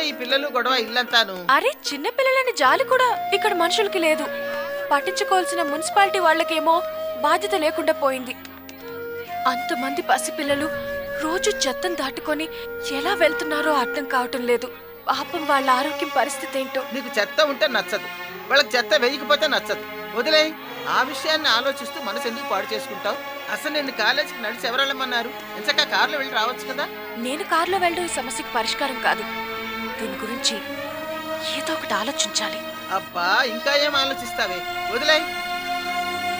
ఈ పిల్లలు గొడవ ఇల్లంతాను? అరే చిన్న పిల్లలని జాలి కూడా ఇక్కడ మనుషులకి లేదు. పట్టించుకోవాల్సిన మున్సిపాలిటీ వాళ్ళకేమో బాధ్యత లేకుండా పోయింది. అంతమంది పసిపిల్లలు రోజు చెత్తను దాటుకొని ఎలా వెళ్తున్నారో అర్థం కావటం లేదు. పాపం వాళ్ళ ఆరోగ్యం పరిస్థితి ఏంటో. నీకు చెత్త ఉంటే నచ్చదు, వాళ్ళకి చెత్త వేయకపోతే నచ్చదు. వదిలే. ఆ విషయాన్ని ఆలోచిస్తూ మనసు ఎందుకు పాడు చేసుకుంటావు? అసలు నేను కాలేజీకి నడిచి ఎవరెళ్ళమన్నారు? ఎంచక్క కార్లో వెళ్ళి రావచ్చు కదా. నేను కారులో వెళ్ళడం ఈ సమస్యకు పరిష్కారం కాదు. దీని గురించి ఏదో ఒకటి ఆలోచించాలి. అబ్బా ఇంకా ఏం ఆలోచిస్తావే? వదిలే.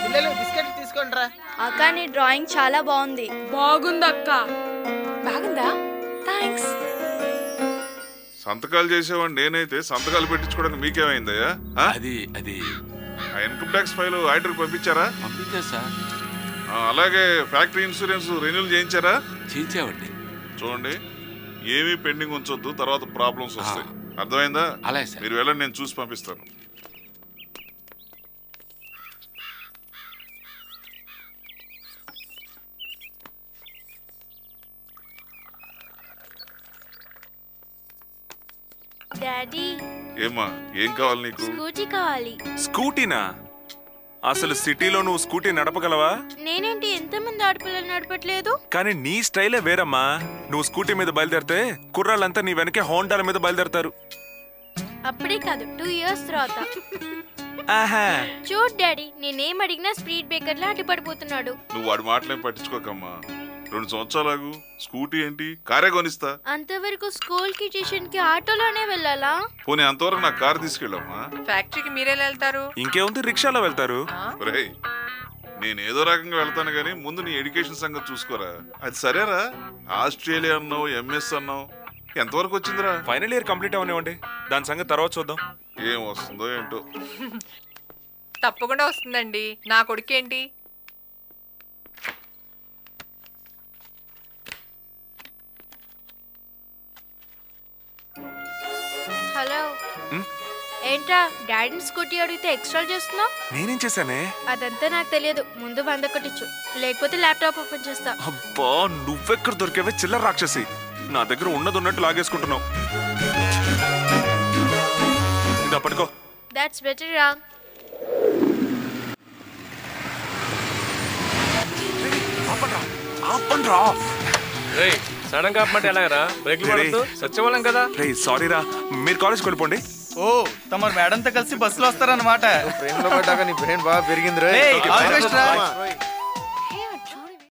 పిల్లలు బిస్కెట్లు తీసుకోండి రా. అక్క నీ డ్రాయింగ్ చాలా బాగుంది. బాగుందక్క. బాగుందా? థ్యాంక్స్. సంతకాలు చేసేవాడిని నేనైతే సంతకాలు పెట్టించుకోవడానికి మీకేమైందయ్యా? అది ఇన్కమ్ ట్యాక్స్ ఫైల్ ఆడిటర్ పంపించారా? పంపించా సార్. అలాగే ఫ్యాక్టరీ ఇన్సూరెన్స్ రెన్యూల్ చేయించారా? చేయించావండి. చూడండి, ఏమీ పెండింగ్ ఉంచొద్దు, తర్వాత ప్రాబ్లమ్స్ వస్తాయి. అర్థమైందా? అలాగే సార్. మీరు వెళ్ళండి, నేను చూసి పంపిస్తాను. డాడీ ఏమ్మా, ఏం కావాలి నీకు? స్కూటీ కావాలి. స్కూటీనా? అసలు సిటీలో నువ్వు స్కూటీ నడపగలవా? నేనేంటి ఎంతమంది ఆడపిల్లలు నడపట్లేదు? కానీ నీ స్టైలే వేరమ్మా. నువ్వు స్కూటీ మీద బయలుదేరితే కుర్రాళ్ళంతా నీ వెనకే హోండాల మీద బయలుదేరతారు. అప్పుడే కాదు, 2 years తర్వాత. ఆహా, చూడు డాడీ, నేనేం అడిగినా స్పీడ్ బ్రేకర్ లా అడ్డుపడిపోతున్నాడు. నువ్వు వాడి మాటలేం పట్టించుకోకమ్మా. 2 సంవత్సరాలు స్కూటీ ఏంటి, కారే కొనిస్తా. అంతవరకు స్కూల్ కి ట్యూషన్ కి ఆటోలోనే వెళ్ళాలా? పోనీ అంతవరకు నా కారు తీసుకెళ్ళమ్మా. ఫ్యాక్టరీకి మీరెలా వెళ్తారు? ఇంకేముంది, రిక్షాలో వెళ్తారు. ఒరేయ్, నేను ఏదో రకంగా వెళ్తాను గానీ ముందు నీ ఎడ్యుకేషన్ సంగతి చూసుకోరా. అది సరేరా, ఆస్ట్రేలియా అన్నావు, ఎంఎస్ అన్నావు, ఎంతవరకు వచ్చిందిరా? ఫైనల్ ఇయర్ కంప్లీట్ అవనివ్వండి, దాని సంగతి తర్వాత చూద్దాం. ఏం వస్తుందో ఏంటో. తప్పకుండా వస్తుందండి. నా కొడుకేంటి? హలో, ఏంట్రా డాడీని స్కూటీ అడిగితే ఎక్స్ట్రా చేస్తున్నావు? నేనేం చేశానే? అదంతా నాకు తెలియదు. ముందు 100 కొట్టించు, లేకపోతే ల్యాప్టాప్ ఓపెన్ చేస్తా. అబ్బా, నువ్వెక్కడ దొరికేవే చిల్లర రాక్షసి. నా దగ్గర ఉన్నది ఉన్నట్టు లాగేసుకుంటున్నావు. ఇది పట్టుకో. దట్స్ బెటర్ రా. సడన్ గా ఆపమంటే ఎలాగరా? బ్రేక్లు పడద్దు, సత్యవాళ్ళం కదా. సారీ రా, మీరు కాలేజ్కి వెళ్ళిపోండి. ఓ, తమరు మేడంతో కలిసి బస్సులో వస్తారన్నమాట. ప్రేమలో పడ్డాక నీ బ్రెయిన్ బాగా పెరిగింది రా.